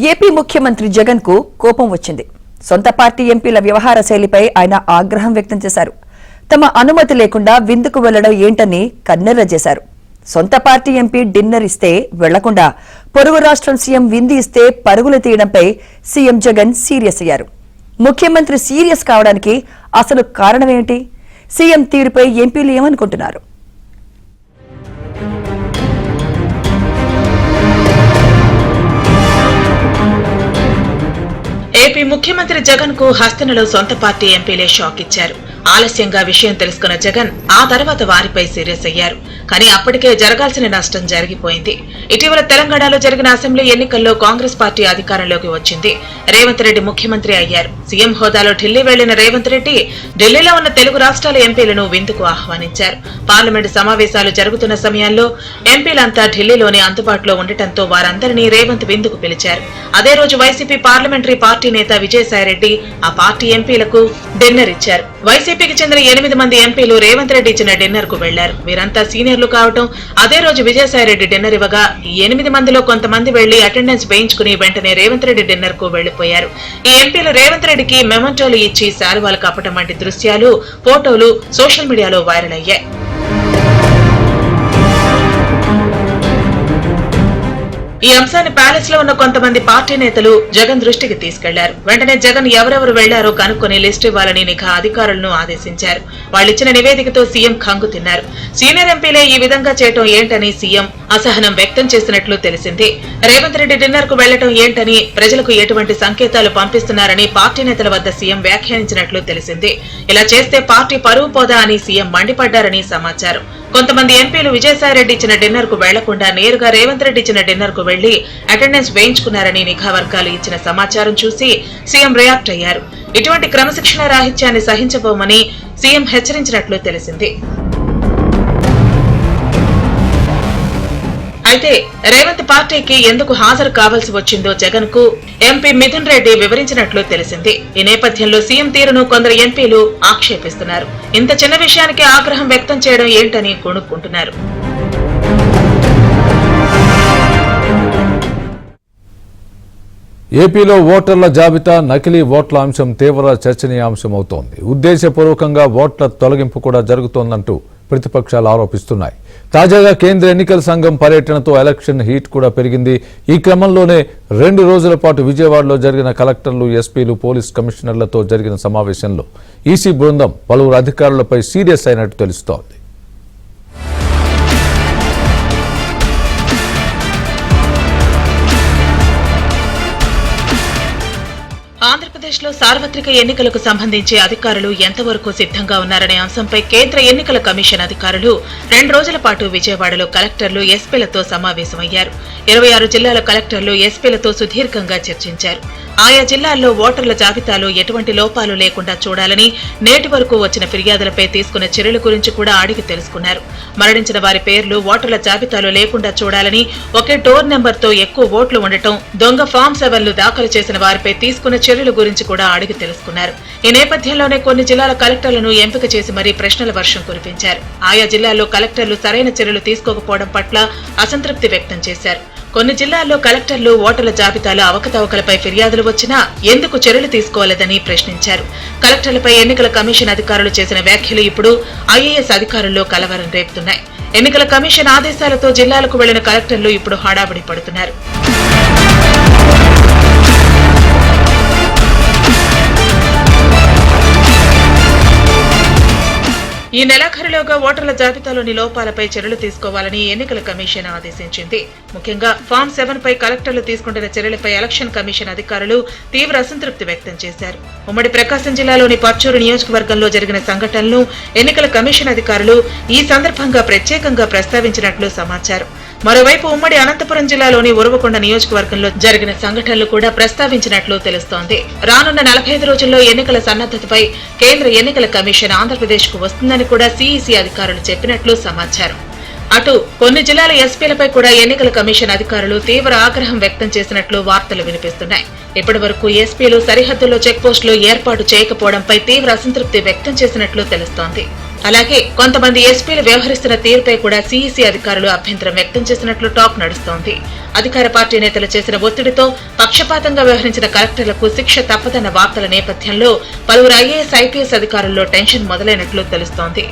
AP ముఖ్యమంత్రి జగన్ కు కోపం వచ్చింది. సొంత పార్టీ ఎంపీల వ్యవహార శైలిపై ఆయన ఆగ్రహం వ్యక్తం చేశారు. తమ అనుమతి లేకుండా విందుకు వెళ్లడం ఏంటని కన్నెర్ర చేశారు. సొంత పార్టీ ఎంపీ డిన్నర్ ఇస్తే వెళ్లకుండా పొరుగు రాష్ట్రం సీఎం విందు ఇస్తే పరుగులు తీయడంపై సీఎం జగన్ సీరియస్ అయ్యారు. ముఖ్యమంత్రి సీరియస్ కావడానికి అసలు కారణమేంటి? సీఎం తీరుపై ఎంపీలు ఏమనుకుంటున్నారు? ఏపీ ముఖ్యమంత్రి జగన్ కు హస్తనలో సొంత పార్టీ ఎంపీలే షాక్ ఇచ్చారు. ఆలస్యంగా విషయం తెలుసుకున్న జగన్ ఆ తర్వాత వారిపై సీరియస్ అయ్యారు. కానీ అప్పటికే జరగాల్సిన నష్టం జరిగిపోయింది. ఇటీవల తెలంగాణలో జరిగిన అసెంబ్లీ ఎన్నికల్లో కాంగ్రెస్ పార్టీ అధికారంలోకి వచ్చింది. రేవంత్ రెడ్డి ముఖ్యమంత్రి అయ్యారు. సీఎం హోదాలో ఢిల్లీ వెళ్లిన రేవంత్ రెడ్డి ఢిల్లీలో ఉన్న తెలుగు రాష్ట్రాల ఎంపీలను విందుకు ఆహ్వానించారు. పార్లమెంటు సమావేశాలు జరుగుతున్న సమయంలో ఎంపీలంతా ఢిల్లీలోనే అందుబాటులో ఉండటంతో వారందరినీ రేవంత్ విందుకు పిలిచారు. అదే రోజు వైసీపీ పార్లమెంటరీ పార్టీ నేత విజయసాయిరెడ్డి ఆ పార్టీ ఎంపీలకు డిన్నర్ ఇచ్చారు. వైసీపీకి చెందిన 8 మంది ఎంపీలు రేవంత్ రెడ్డి ఇచ్చిన డిన్నర్ కు వెళ్లారు. వీరంతా సీనియర్లు కావటం అదే రోజు విజయసాయిరెడ్డి డిన్నర్ ఇవ్వగా ఈ 8 మందిలో కొంతమంది వెళ్లి అటెండెన్స్ వేయించుకుని వెంటనే రేవంత్ రెడ్డి డిన్నర్ కు వెళ్లిపోయారు. ఈ ఎంపీలు రేవంత్ రెడ్డికి మెమంటోలు ఇచ్చి శాలువాలు కప్పటం వంటి దృశ్యాలు, ఫోటోలు సోషల్ మీడియాలో వైరల్ అయ్యాయి. ఈ అంశాన్ని ప్యాలెస్ లో ఉన్న కొంతమంది పార్టీ నేతలు జగన్ దృష్టికి తీసుకెళ్లారు. వెంటనే జగన్ ఎవరెవరు వెళ్లారో కనుక్కొని లిస్టు ఇవ్వాలని నిఘా అధికారులను ఆదేశించారు. వాళ్ళిచ్చిన నివేదికతో సీఎం ఖంగు తిన్నారు. సీనియర్ ఎంపీలే ఈ విధంగా చేయటం ఏంటని సీఎం అసహనం వ్యక్తం చేసినట్లు తెలిసింది. రేవంత్ రెడ్డి డిన్నర్ కు వెళ్లటం ఏంటని, ప్రజలకు ఎటువంటి సంకేతాలు పంపిస్తున్నారని పార్టీ నేతల వద్ద సీఎం వ్యాఖ్యానించినట్లు తెలిసింది. ఇలా చేస్తే పార్టీ పరువు పోదా అని సీఎం మండిపడ్డారని సమాచారం. కొంతమంది ఎంపీలు విజయసాయిరెడ్డి ఇచ్చిన డిన్నర్ కు వెళ్లకుండా నేరుగా రేవంత్ రెడ్డి ఇచ్చిన డిన్నర్ కు వెళ్లి అటెండెన్స్ వేయించుకున్నారని నిఘా వర్గాలు ఇచ్చిన సమాచారం చూసి సీఎం రియాక్ట్ అయ్యారు. ఇటువంటి క్రమశిక్షణ రాహిత్యాన్ని సహించబోమని సీఎం హెచ్చరించినట్లు తెలిసింది. అయితే రేవంత్ పార్టీకి ఎందుకు హాజరు కావాల్సి వచ్చిందో జగన్ కు ఎంపీ మిథున్ రెడ్డి వివరించినట్లు తెలిసింది. ఈ నేపథ్యంలో సీఎం తీరును కొందరు ఎంపీలు ఆక్షేపిస్తున్నారు. ఇంత చిన్న విషయానికి ఆగ్రహం వ్యక్తం చేయడం ఏంటని కొనుక్కుంటున్నారు. ఏపీలో ఓటర్ల జాబితా నకిలీ ఓట్ల అంశం తీవ్ర చర్చనీయాంశమవుతోంది. ఉద్దేశపూర్వకంగా ఓట్ల తొలగింపు కూడా జరుగుతోందంటూ ప్రతిపక్షాలు ఆరోపిస్తున్నాయి. తాజాగా కేంద్ర ఎన్నికల సంఘం పర్యటనతో ఎలక్షన్ హీట్ కూడా పెరిగింది. ఈ క్రమంలోనే 2 రోజుల పాటు విజయవాడలో జరిగిన కలెక్టర్లు, ఎస్పీలు, పోలీస్ కమిషనర్లతో జరిగిన సమావేశంలో ఈసీ బృందం పలువురు అధికారులపై సీరియస్ అయినట్టు తెలుస్తోంది. ఆంధ్రప్రదేశ్ లో సార్వత్రిక ఎన్నికలకు సంబంధించి అధికారులు ఎంతవరకు సిద్ధంగా ఉన్నారనే అంశంపై కేంద్ర ఎన్నికల కమిషన్ అధికారులు 2 రోజుల పాటు విజయవాడలో కలెక్టర్లు, ఎస్పీలతో సమావేశమయ్యారు. 26 జిల్లాల కలెక్టర్లు, ఎస్పీలతో సుదీర్ఘంగా చర్చించారు. ఆయా జిల్లాల్లో ఓటర్ల జాబితాలో ఎటువంటి లోపాలు లేకుండా చూడాలని, నేటి వరకు వచ్చిన ఫిర్యాదులపై తీసుకున్న చర్యల గురించి కూడా అడిగి తెలుసుకున్నారు. మరణించిన వారి పేర్లు ఓటర్ల జాబితాలో లేకుండా చూడాలని, ఒకే డోర్ నెంబర్ తో ఎక్కువ ఓట్లు ఉండటం, దొంగ ఫామ్ 7లు దాఖలు చేసిన వారిపై తీసుకున్న చర్యల గురించి కూడా అడిగి తెలుసుకున్నారు. ఈ నేపథ్యంలోనే కొన్ని జిల్లాల కలెక్టర్లను ఎంపిక చేసి మరీ ప్రశ్నల వర్షం కురిపించారు. ఆయా జిల్లాల్లో కలెక్టర్లు సరైన చర్యలు తీసుకోకపోవడం పట్ల అసంతృప్తి వ్యక్తం చేశారు. కొన్ని జిల్లాల్లో కలెక్టర్లు ఓటర్ల జాబితాలో అవకతవకలపై ఫిర్యాదులు వచ్చినా ఎందుకు చర్యలు తీసుకోలేదని ప్రశ్నించారు. కలెక్టర్లపై ఎన్నికల కమిషన్ అధికారులు చేసిన వ్యాఖ్యలు ఇప్పుడు ఐఏఎస్ అధికారుల్లో కలవరం రేపుతున్నాయి. ఎన్నికల కమిషన్ ఆదేశాలతో జిల్లాలకు వెళ్లిన కలెక్టర్లు ఇప్పుడు హడావుడి పడుతున్నారు. ఈ నెలాఖరులోగా ఓటర్ల జాబితాలోని లోపాలపై చర్యలు తీసుకోవాలని ఎన్నికల కమిషన్ ఆదేశించింది. ముఖ్యంగా ఫామ్ 7 పై కలెక్టర్లు తీసుకుంటున్న చర్యలపై ఎలక్షన్ కమిషన్ అధికారులు తీవ్ర అసంతృప్తి వ్యక్తం చేశారు. ఉమ్మడి ప్రకాశం జిల్లాలోని పర్చూరు నియోజకవర్గంలో జరిగిన సంఘటనలను ఎన్నికల కమిషన్ అధికారులు ఈ సందర్భంగా ప్రత్యేకంగా ప్రస్తావించినట్లు సమాచారం. మరోవైపు ఉమ్మడి అనంతపురం జిల్లాలోని ఉరవకొండ నియోజకవర్గంలో జరిగిన సంఘటనలు కూడా ప్రస్తావించినట్లు తెలుస్తోంది. రానున్న 45 రోజుల్లో ఎన్నికల సన్నద్దతపై కేంద్ర ఎన్నికల కమిషన్ ఆంధ్రప్రదేశ్ కు వస్తుందని కూడా సీఈసీ అధికారులు చెప్పినట్లు సమాచారం. అటు కొన్ని జిల్లాల ఎస్పీలపై కూడా ఎన్నికల కమిషన్ అధికారులు తీవ్ర ఆగ్రహం వ్యక్తం చేసినట్లు వార్తలు వినిపిస్తున్నాయి. ఇప్పటి వరకు ఎస్పీలు సరిహద్దుల్లో చెక్ పోస్టులు ఏర్పాటు చేయకపోవడంపై తీవ్ర అసంతృప్తి వ్యక్తం చేసినట్లు తెలుస్తోంది. అలాగే కొంతమంది ఎస్పీలు వ్యవహరిస్తున్న తీరుపై కూడా సీఈసీ అధికారులు అభ్యంతరం వ్యక్తం చేసినట్లు టాక్ నడుస్తోంది. అధికార పార్టీ నేతలు చేసిన ఒత్తిడితో పక్షపాతంగా వ్యవహరించిన కలెక్టర్లకు శిక్ష తప్పదన్న వార్తల నేపథ్యంలో పలువురు ఐఏఎస్, ఐపీఎస్ అధికారుల్లో టెన్షన్ మొదలైనట్లు తెలుస్తోంది.